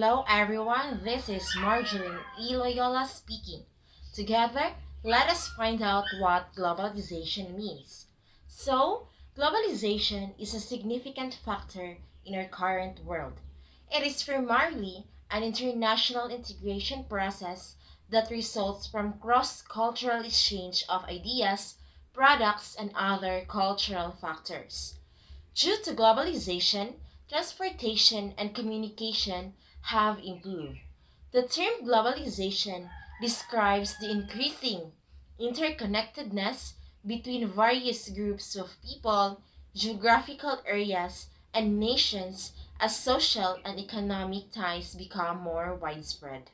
Hello everyone, this is Marjorie Iloyola speaking. Together, let us find out what globalization means. So, globalization is a significant factor in our current world. It is primarily an international integration process that results from cross-cultural exchange of ideas, products, and other cultural factors. Due to globalization, transportation and communication have improved. The term globalization describes the increasing interconnectedness between various groups of people, geographical areas, and nations as social and economic ties become more widespread.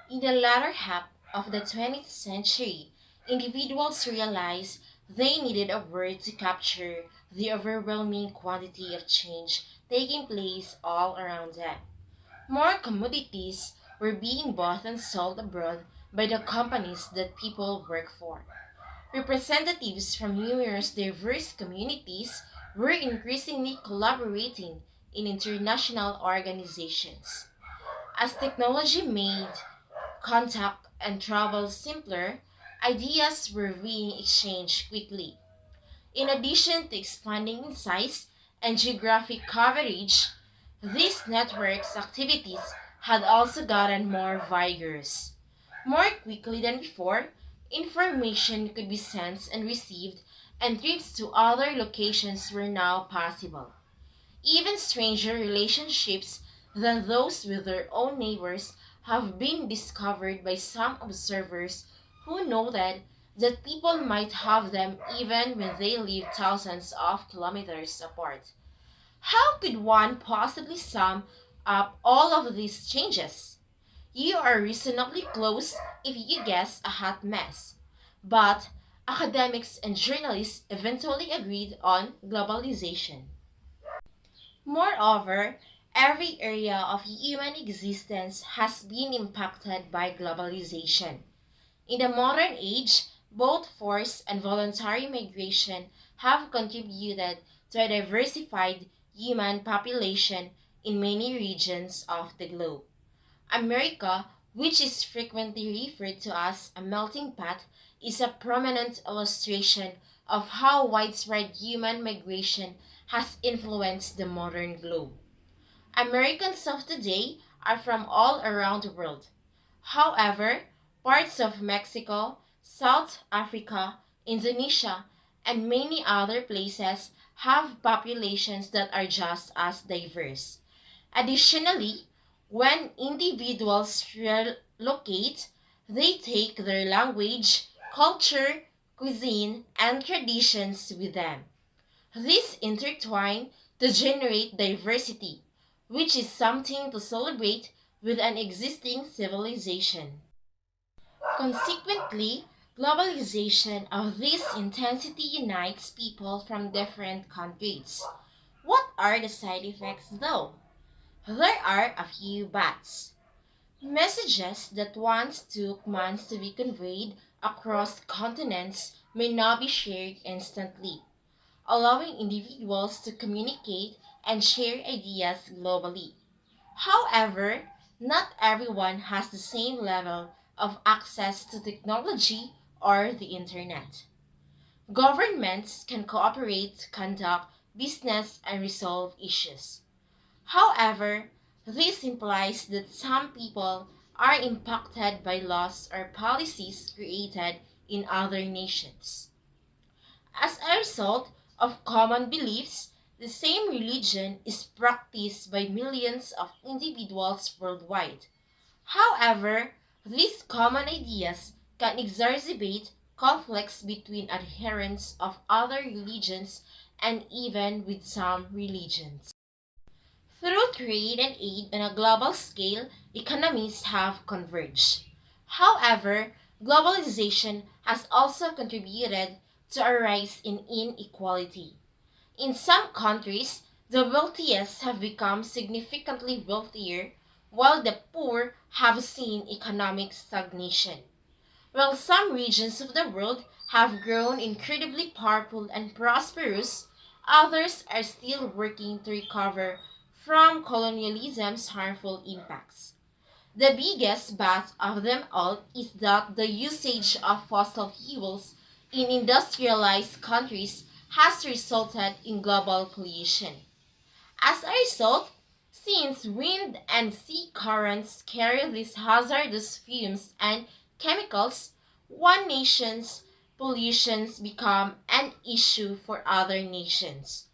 In the latter half of the 20th century, individuals realized they needed a word to capture the overwhelming quantity of change taking place all around them. More commodities were being bought and sold abroad by the companies that people work for. Representatives from numerous diverse communities were increasingly collaborating in international organizations. As technology made contact and travel simpler, ideas were being exchanged quickly. In addition to expanding in size and geographic coverage, these networks' activities had also gotten more vigorous. More quickly than before, information could be sent and received, and trips to other locations were now possible. Even stranger relationships than those with their own neighbors have been discovered by some observers who noted that people might have them even when they live thousands of kilometers apart. How could one possibly sum up all of these changes? You are reasonably close if you guess a hot mess. But academics and journalists eventually agreed on globalization. Moreover, every area of human existence has been impacted by globalization. In the modern age, both forced and voluntary migration have contributed to a diversified human population in many regions of the globe. America, which is frequently referred to as a melting pot, is a prominent illustration of how widespread human migration has influenced the modern globe. Americans of today are from all around the world. However, parts of Mexico, South Africa, Indonesia, and many other places have populations that are just as diverse. Additionally, when individuals relocate, they take their language, culture, cuisine, and traditions with them. These intertwine to generate diversity, which is something to celebrate with an existing civilization. Consequently, globalization of this intensity unites people from different countries. What are the side effects though? There are a few buts. Messages that once took months to be conveyed across continents may now be shared instantly, allowing individuals to communicate and share ideas globally. However, not everyone has the same level of access to technology or the internet. Governments can cooperate, conduct business, and resolve issues. However, this implies that some people are impacted by laws or policies created in other nations. As a result of common beliefs, the same religion is practiced by millions of individuals worldwide. However, these common ideas can exacerbate conflicts between adherents of other religions and even with some religions. Through trade and aid on a global scale, economies have converged. However, globalization has also contributed to a rise in inequality. In some countries, the wealthiest have become significantly wealthier, while the poor have seen economic stagnation. While some regions of the world have grown incredibly powerful and prosperous, others are still working to recover from colonialism's harmful impacts. The biggest but of them all is that the usage of fossil fuels in industrialized countries has resulted in global pollution. As a result, since wind and sea currents carry these hazardous fumes and chemicals, one nation's pollutions become an issue for other nations.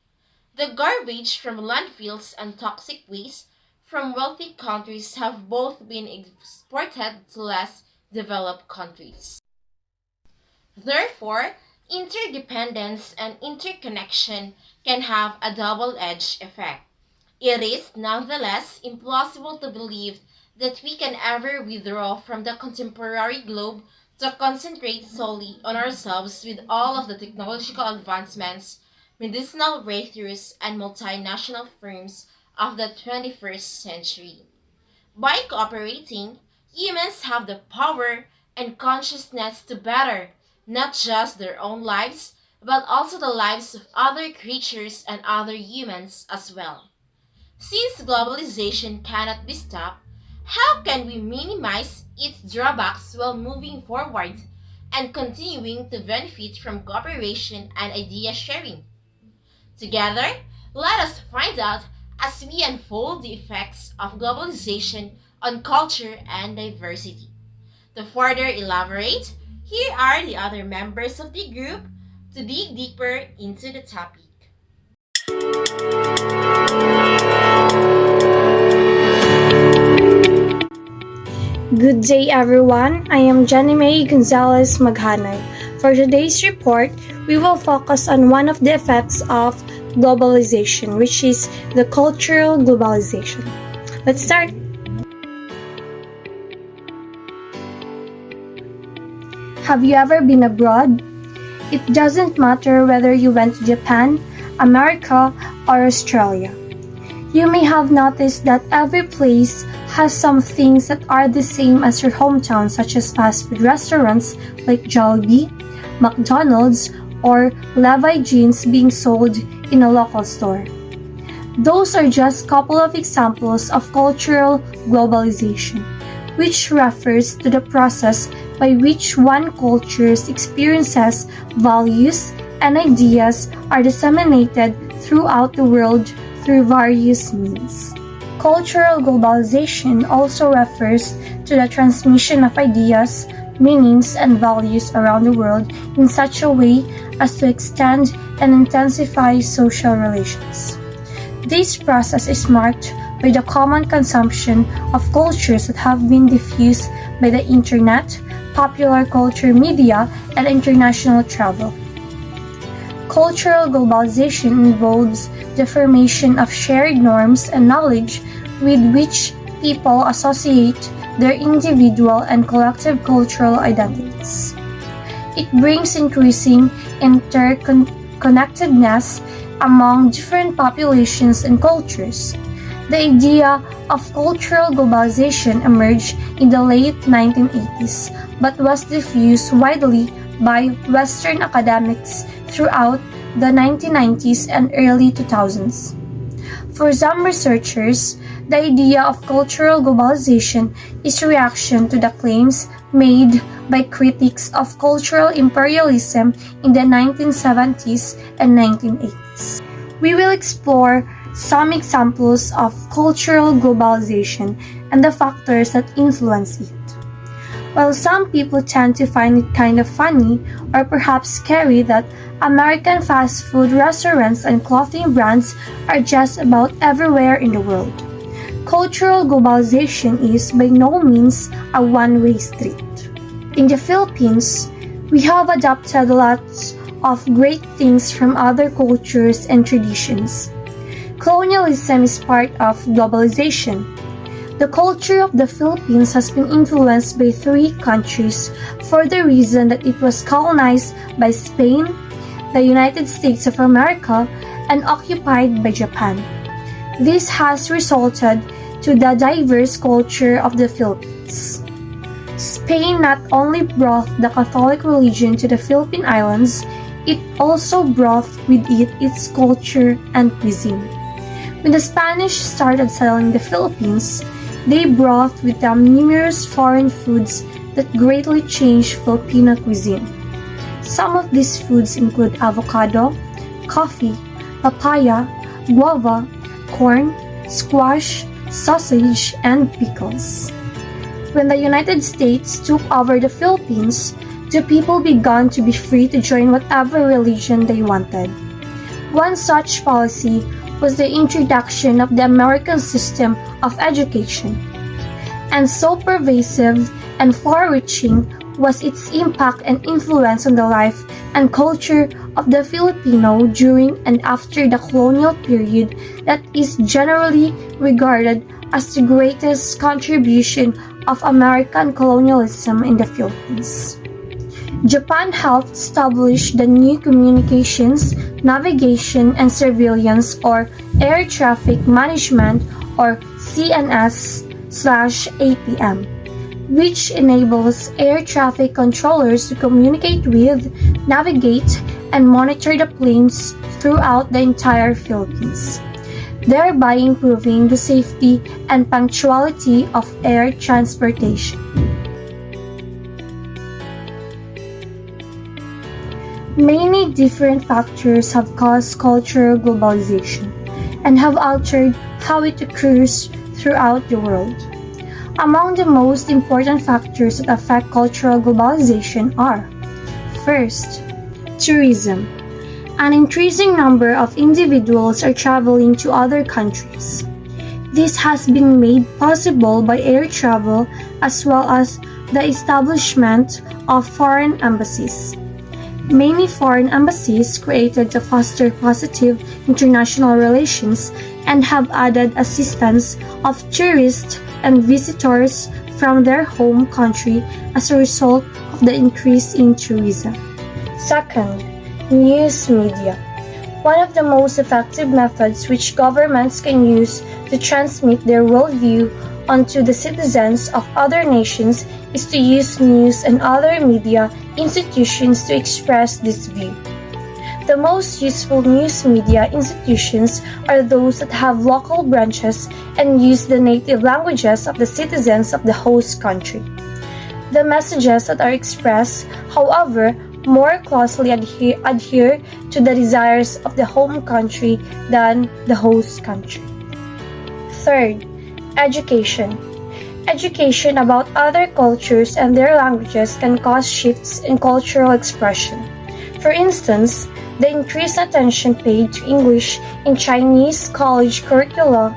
The garbage from landfills and toxic waste from wealthy countries have both been exported to less developed countries. Therefore, interdependence and interconnection can have a double-edged effect. It is nonetheless implausible to believe that we can ever withdraw from the contemporary globe to concentrate solely on ourselves with all of the technological advancements, medicinal breakthroughs, and multinational firms of the 21st century. By cooperating, humans have the power and consciousness to better not just their own lives, but also the lives of other creatures and other humans as well. Since globalization cannot be stopped, how can we minimize its drawbacks while moving forward and continuing to benefit from cooperation and idea sharing? Together, let us find out as we unfold the effects of globalization on culture and diversity. To further elaborate, here are the other members of the group to dig deeper into the topic. Good day, everyone. I am Janime Gonzalez Maghanay. For today's report, we will focus on one of the effects of globalization, which is the cultural globalization. Let's start. Have you ever been abroad? It doesn't matter whether you went to Japan, America, or Australia. You may have noticed that every place has some things that are the same as your hometown, such as fast food restaurants like Jollibee, McDonald's, or Levi jeans being sold in a local store. Those are just a couple of examples of cultural globalization, which refers to the process by which one culture's experiences, values, and ideas are disseminated throughout the world through various means. Cultural globalization also refers to the transmission of ideas, meanings, and values around the world in such a way as to extend and intensify social relations. This process is marked by the common consumption of cultures that have been diffused by the internet, popular culture media, and international travel. Cultural globalization involves the formation of shared norms and knowledge with which people associate their individual and collective cultural identities. It brings increasing interconnectedness among different populations and cultures. The idea of cultural globalization emerged in the late 1980s but was diffused widely by Western academics throughout the 1990s and early 2000s. For some researchers, the idea of cultural globalization is a reaction to the claims made by critics of cultural imperialism in the 1970s and 1980s. We will explore some examples of cultural globalization and the factors that influence it. While some people tend to find it kind of funny or perhaps scary that American fast food restaurants and clothing brands are just about everywhere in the world, cultural globalization is by no means a one-way street. In the Philippines, we have adopted lots of great things from other cultures and traditions. Colonialism is part of globalization. The culture of the Philippines has been influenced by three countries for the reason that it was colonized by Spain, the United States of America, and occupied by Japan. This has resulted to the diverse culture of the Philippines. Spain not only brought the Catholic religion to the Philippine Islands, it also brought with it its culture and cuisine. When the Spanish started settling the Philippines, They brought with them numerous foreign foods that greatly changed Filipino cuisine. Some of these foods include avocado, coffee, papaya, guava, corn, squash, sausage, and pickles. When the United States took over the Philippines, the people began to be free to join whatever religion they wanted. One such policy was the introduction of the American system of education. And so pervasive and far-reaching was its impact and influence on the life and culture of the Filipino during and after the colonial period that is generally regarded as the greatest contribution of American colonialism in the Philippines. Japan helped establish the new Communications, Navigation and Surveillance or Air Traffic Management or CNS/ATM, which enables air traffic controllers to communicate with, navigate, and monitor the planes throughout the entire Philippines, thereby improving the safety and punctuality of air transportation. Many different factors have caused cultural globalization and have altered how it occurs throughout the world. Among the most important factors that affect cultural globalization are: first, tourism. An increasing number of individuals are traveling to other countries. This has been made possible by air travel as well as the establishment of foreign embassies. Many foreign embassies created to foster positive international relations and have added assistance of tourists and visitors from their home country as a result of the increase in tourism. Second, news media. One of the most effective methods which governments can use to transmit their worldview onto the citizens of other nations is to use news and other media institutions to express this view. The most useful news media institutions are those that have local branches and use the native languages of the citizens of the host country. The messages that are expressed, however, more closely adhere to the desires of the home country than the host country. Third, education. Education about other cultures and their languages can cause shifts in cultural expression. For instance, the increased attention paid to English in Chinese college curricula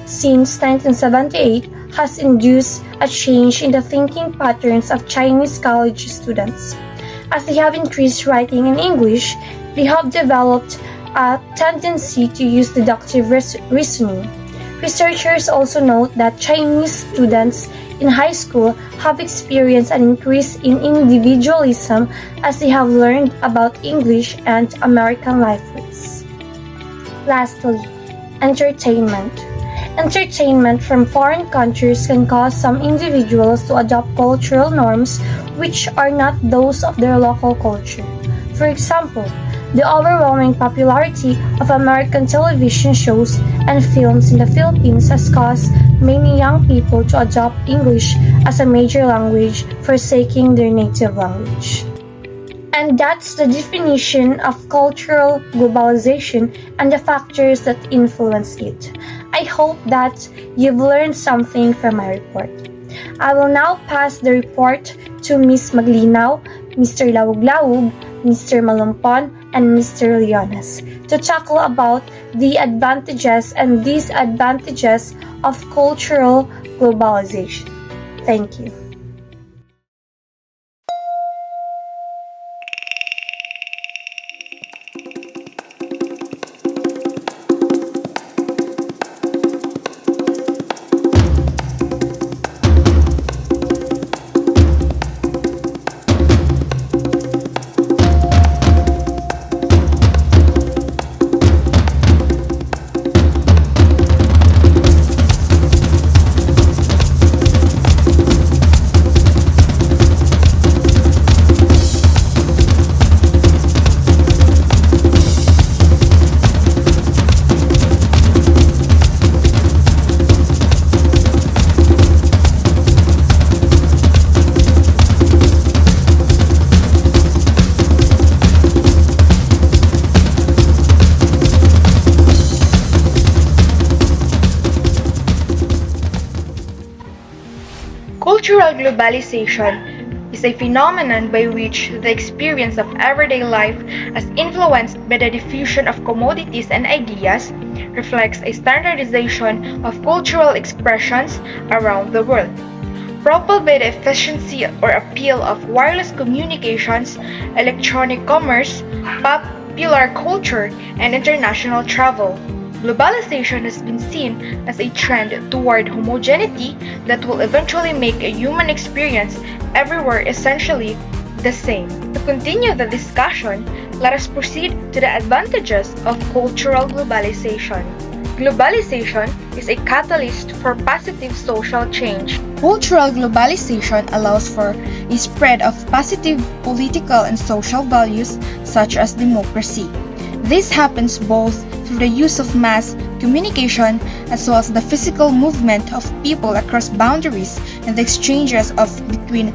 since 1978 has induced a change in the thinking patterns of Chinese college students. As they have increased writing in English, they have developed a tendency to use deductive reasoning. Researchers also note that Chinese students in high school have experienced an increase in individualism as they have learned about English and American life ways. Lastly, entertainment. Entertainment from foreign countries can cause some individuals to adopt cultural norms which are not those of their local culture. For example, the overwhelming popularity of American television shows and films in the Philippines has caused many young people to adopt English as a major language, forsaking their native language. And that's the definition of cultural globalization and the factors that influence it. I hope that you've learned something from my report. I will now pass the report to Ms. Maglinaw, Mr. Lawug-Lawug, Mr. Malumpon, and Mr. Leones to tackle about the advantages and disadvantages of cultural globalization. Thank you. globalization is a phenomenon by which the experience of everyday life, as influenced by the diffusion of commodities and ideas, reflects a standardization of cultural expressions around the world. Propelled by the efficiency or appeal of wireless communications, electronic commerce, popular culture, and international travel. Globalization has been seen as a trend toward homogeneity that will eventually make a human experience everywhere essentially the same. To continue the discussion, let us proceed to the advantages of cultural globalization. Globalization is a catalyst for positive social change. Cultural globalization allows for a spread of positive political and social values such as democracy. This happens both through the use of mass communication as well as the physical movement of people across boundaries and the exchanges of between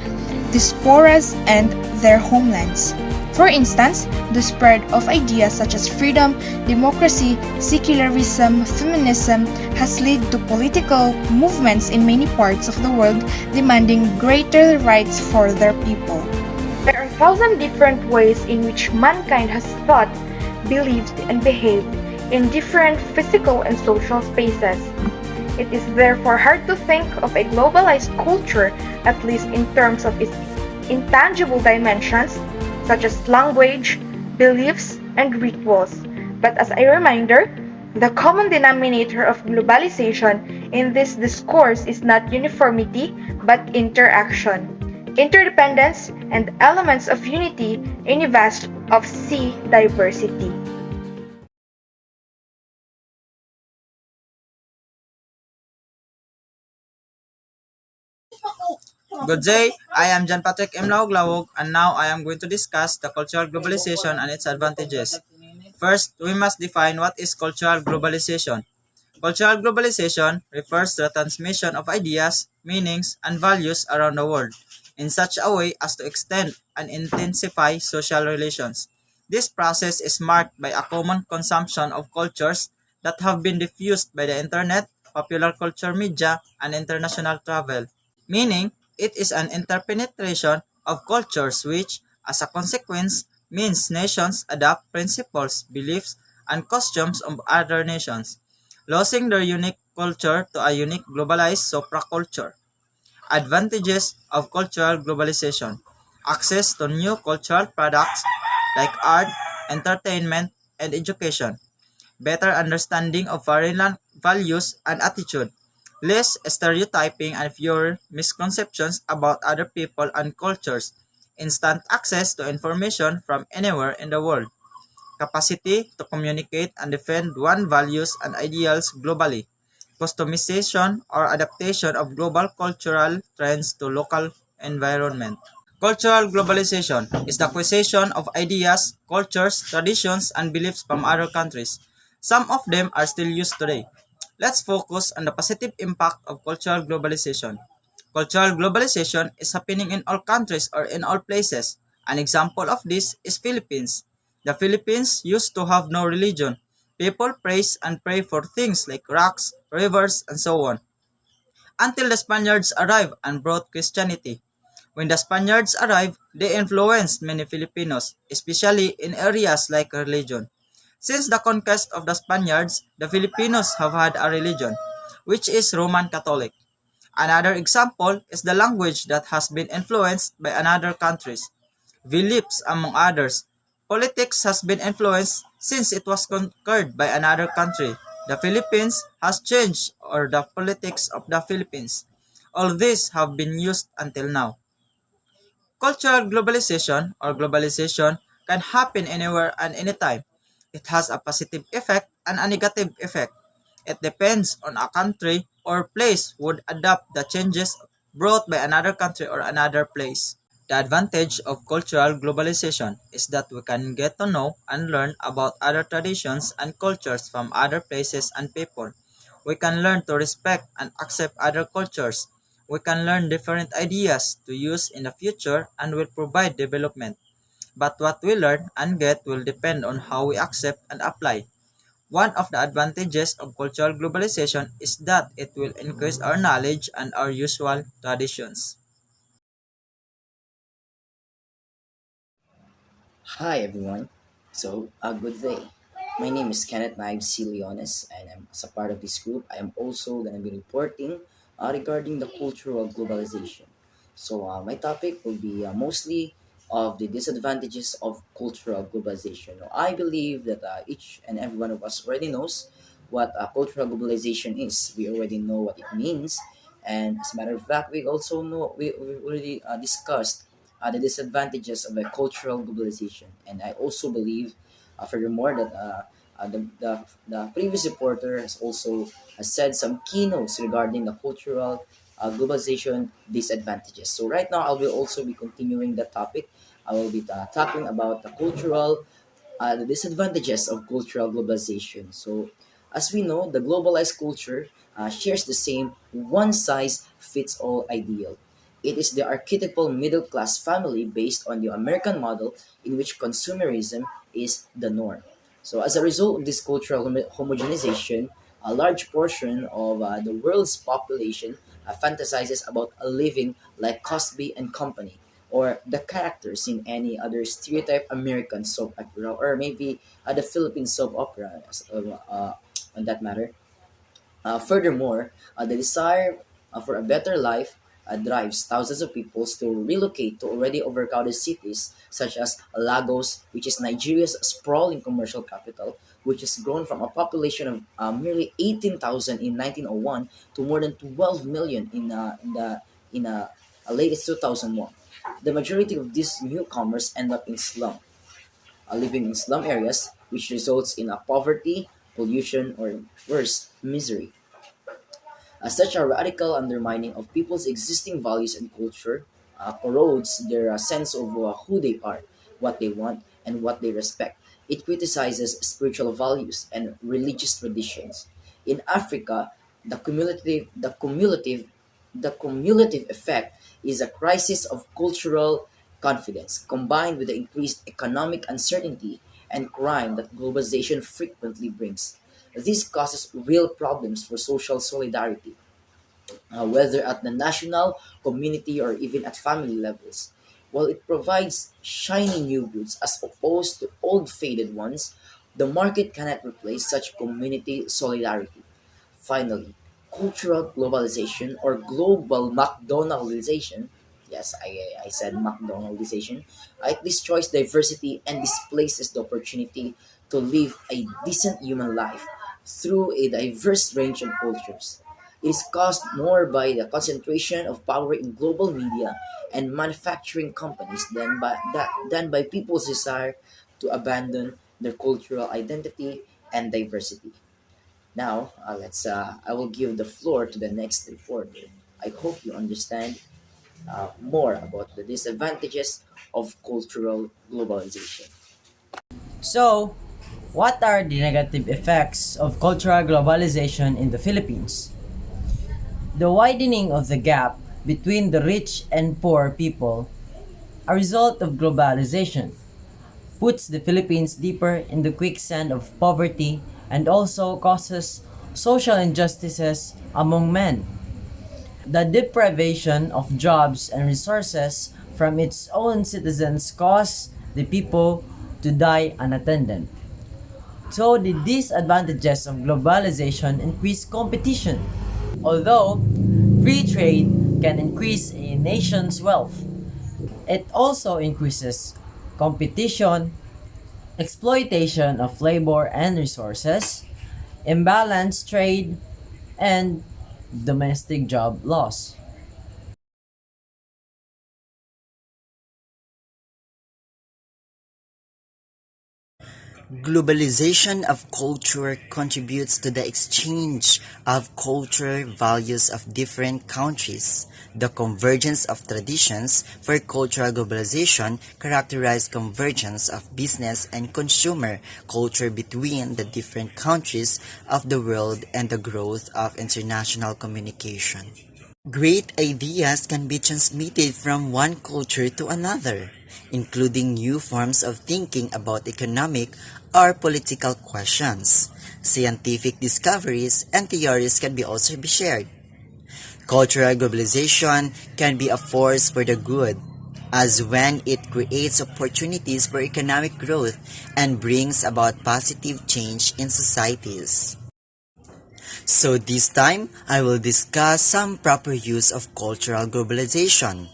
diasporas and their homelands. For instance, the spread of ideas such as freedom, democracy, secularism, feminism has led to political movements in many parts of the world demanding greater rights for their people. There are 1,000 different ways in which mankind has thought, believed, and behaved in different physical and social spaces. It is therefore hard to think of a globalized culture, at least in terms of its intangible dimensions, such as language, beliefs, and rituals. But as a reminder, the common denominator of globalization in this discourse is not uniformity, but interaction, interdependence, and elements of unity in a vast of sea diversity. Good day, I am John Patrick M. Lauglawog, and now I am going to discuss the cultural globalization and its advantages. First, we must define what is cultural globalization. Cultural globalization refers to the transmission of ideas, meanings, and values around the world in such a way as to extend and intensify social relations. This process is marked by a common consumption of cultures that have been diffused by the internet, popular culture media, and international travel, meaning it is an interpenetration of cultures which, as a consequence, means nations adopt principles, beliefs, and customs of other nations, losing their unique culture to a unique globalized supraculture. Advantages of cultural globalization: access to new cultural products like art, entertainment, and education, better understanding of foreign values and attitude, less stereotyping and fewer misconceptions about other people and cultures, instant access to information from anywhere in the world, capacity to communicate and defend one's values and ideals globally, customization or adaptation of global cultural trends to local environment. Cultural globalization is the acquisition of ideas, cultures, traditions, and beliefs from other countries. Some of them are still used today. Let's focus on the positive impact of cultural globalization. Cultural globalization is happening in all countries or in all places. An example of this is Philippines. The Philippines used to have no religion. People praise and pray for things like rocks, rivers, and so on, until the Spaniards arrived and brought Christianity. When the Spaniards arrived, they influenced many Filipinos, especially in areas like religion. Since the conquest of the Spaniards, the Filipinos have had a religion, which is Roman Catholic. Another example is the language that has been influenced by another countries. Beliefs, among others. Politics has been influenced since it was conquered by another country. The Philippines has changed or the politics of the Philippines. All these have been used until now. Cultural globalization or globalization can happen anywhere and anytime. It has a positive effect and a negative effect. It depends on a country or place would adapt the changes brought by another country or another place. The advantage of cultural globalization is that we can get to know and learn about other traditions and cultures from other places and people. We can learn to respect and accept other cultures. We can learn different ideas to use in the future and will provide development. But what we learn and get will depend on how we accept and apply. One of the advantages of cultural globalization is that it will increase our knowledge and our usual traditions. Hi everyone. Good day. My name is Kenneth Knives C. Leones, and as a part of this group, I am also going to be reporting regarding the cultural globalization. My topic will be mostly of the disadvantages of cultural globalization. Now, I believe that each and every one of us already knows what cultural globalization is. We already know what it means, and as a matter of fact, we already discussed the disadvantages of a cultural globalization. And I also believe, furthermore, that the previous reporter has said some keynotes regarding the cultural globalization disadvantages. So right now, I will also be continuing the topic. I will be talking about the disadvantages of cultural globalization. So, as we know, the globalized culture shares the same one size fits all ideal. It is the archetypal middle class family based on the American model in which consumerism is the norm. So, as a result of this cultural homogenization, a large portion of the world's population fantasizes about a living like Cosby and Company, or the characters in any other stereotype American soap opera, or maybe the Philippine soap opera, on that matter. Furthermore, the desire for a better life drives thousands of people to relocate to already overcrowded cities such as Lagos, which is Nigeria's sprawling commercial capital, which has grown from a population of merely 18,000 in 1901 to more than 12 million in latest 2001. The majority of these newcomers end up in living in slum areas, which results in poverty, pollution, or worse, misery. Such a radical undermining of people's existing values and culture corrodes their sense of who they are, what they want, and what they respect. It criticizes spiritual values and religious traditions. In Africa, the cumulative, the cumulative, the cumulative effect is a crisis of cultural confidence, combined with the increased economic uncertainty and crime that globalization frequently brings. This causes real problems for social solidarity, whether at the national, community, or even at family levels. While it provides shiny new goods as opposed to old faded ones, the market cannot replace such community solidarity. Finally, cultural globalization or global McDonaldization, yes, I said McDonaldization, it destroys diversity and displaces the opportunity to live a decent human life through a diverse range of cultures. It is caused more by the concentration of power in global media and manufacturing companies than by people's desire to abandon their cultural identity and diversity. Now, I will give the floor to the next reporter. I hope you understand more about the disadvantages of cultural globalization. So, what are the negative effects of cultural globalization in the Philippines? The widening of the gap between the rich and poor people, a result of globalization, puts the Philippines deeper in the quicksand of poverty and also causes social injustices among men. The deprivation of jobs and resources from its own citizens cause the people to die unattended. So the disadvantages of globalization increase competition. Although free trade can increase a nation's wealth, it also increases competition, exploitation of labor and resources, imbalanced trade, and domestic job loss. Globalization of culture contributes to the exchange of culture values of different countries. The convergence of traditions for cultural globalization characterize convergence of business and consumer culture between the different countries of the world and the growth of international communication. Great ideas can be transmitted from one culture to another, including new forms of thinking about economic or political questions. Scientific discoveries and theories can be also be shared. Cultural globalization can be a force for the good. as when it creates opportunities for economic growth and brings about positive change in societies. So this time, I will discuss some proper use of cultural globalization.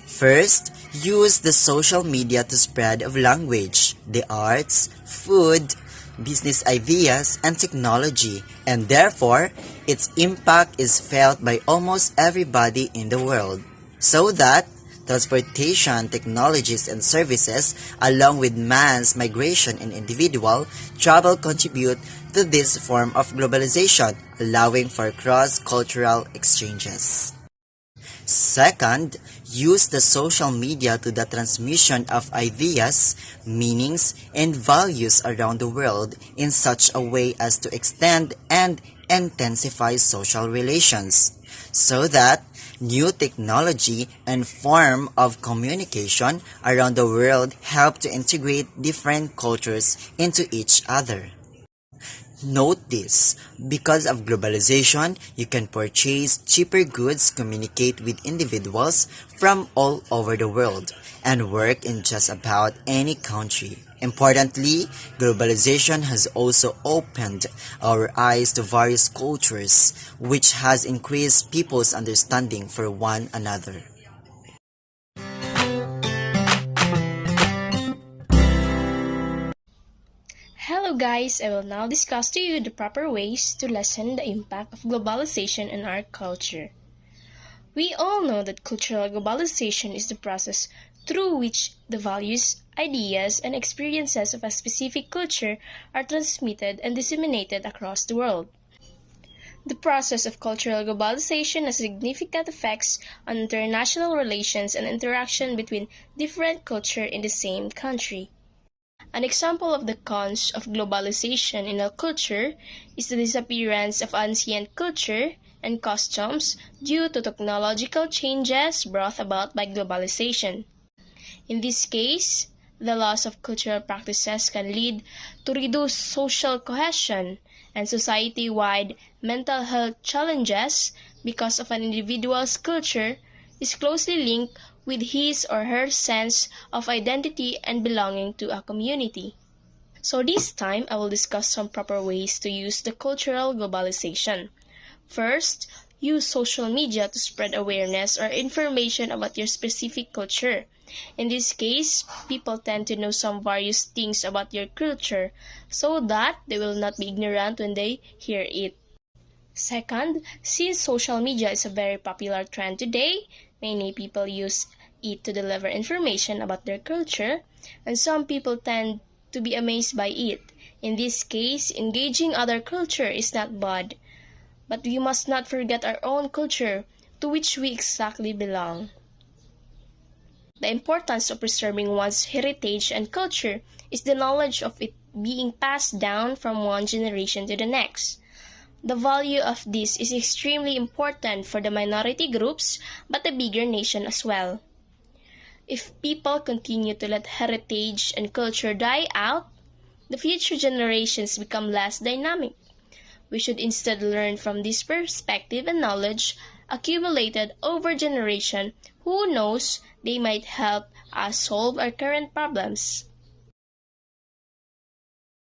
First, use the social media to spread of language, the arts, food, business ideas, and technology, and therefore, its impact is felt by almost everybody in the world. So that transportation, technologies, and services, along with mass migration and individual travel contribute to this form of globalization, allowing for cross-cultural exchanges. Second, use the social media to the transmission of ideas, meanings, and values around the world in such a way as to extend and intensify social relations, so that new technology and form of communication around the world help to integrate different cultures into each other. Note this, because of globalization, you can purchase cheaper goods, communicate with individuals from all over the world, and work in just about any country. Importantly, globalization has also opened our eyes to various cultures, which has increased people's understanding for one another. Hello guys, I will now discuss to you the proper ways to lessen the impact of globalization on our culture. We all know that cultural globalization is the process through which the values, ideas, and experiences of a specific culture are transmitted and disseminated across the world. The process of cultural globalization has significant effects on international relations and interaction between different cultures in the same country. An example of the cons of globalization in a culture is the disappearance of ancient culture and customs due to technological changes brought about by globalization. In this case, the loss of cultural practices can lead to reduced social cohesion and society-wide mental health challenges because of an individual's culture is closely linked with his or her sense of identity and belonging to a community. So this time, I will discuss some proper ways to use the cultural globalization. First, use social media to spread awareness or information about your specific culture. In this case, people tend to know some various things about your culture so that they will not be ignorant when they hear it. Second, since social media is a very popular trend today, many people use it to deliver information about their culture, and some people tend to be amazed by it. In this case, engaging other culture is not bad, but we must not forget our own culture to which we exactly belong. The importance of preserving one's heritage and culture is the knowledge of it being passed down from one generation to the next. The value of this is extremely important for the minority groups, but the bigger nation as well. If people continue to let heritage and culture die out, the future generations become less dynamic. We should instead learn from this perspective and knowledge accumulated over generation. Who knows, they might help us solve our current problems.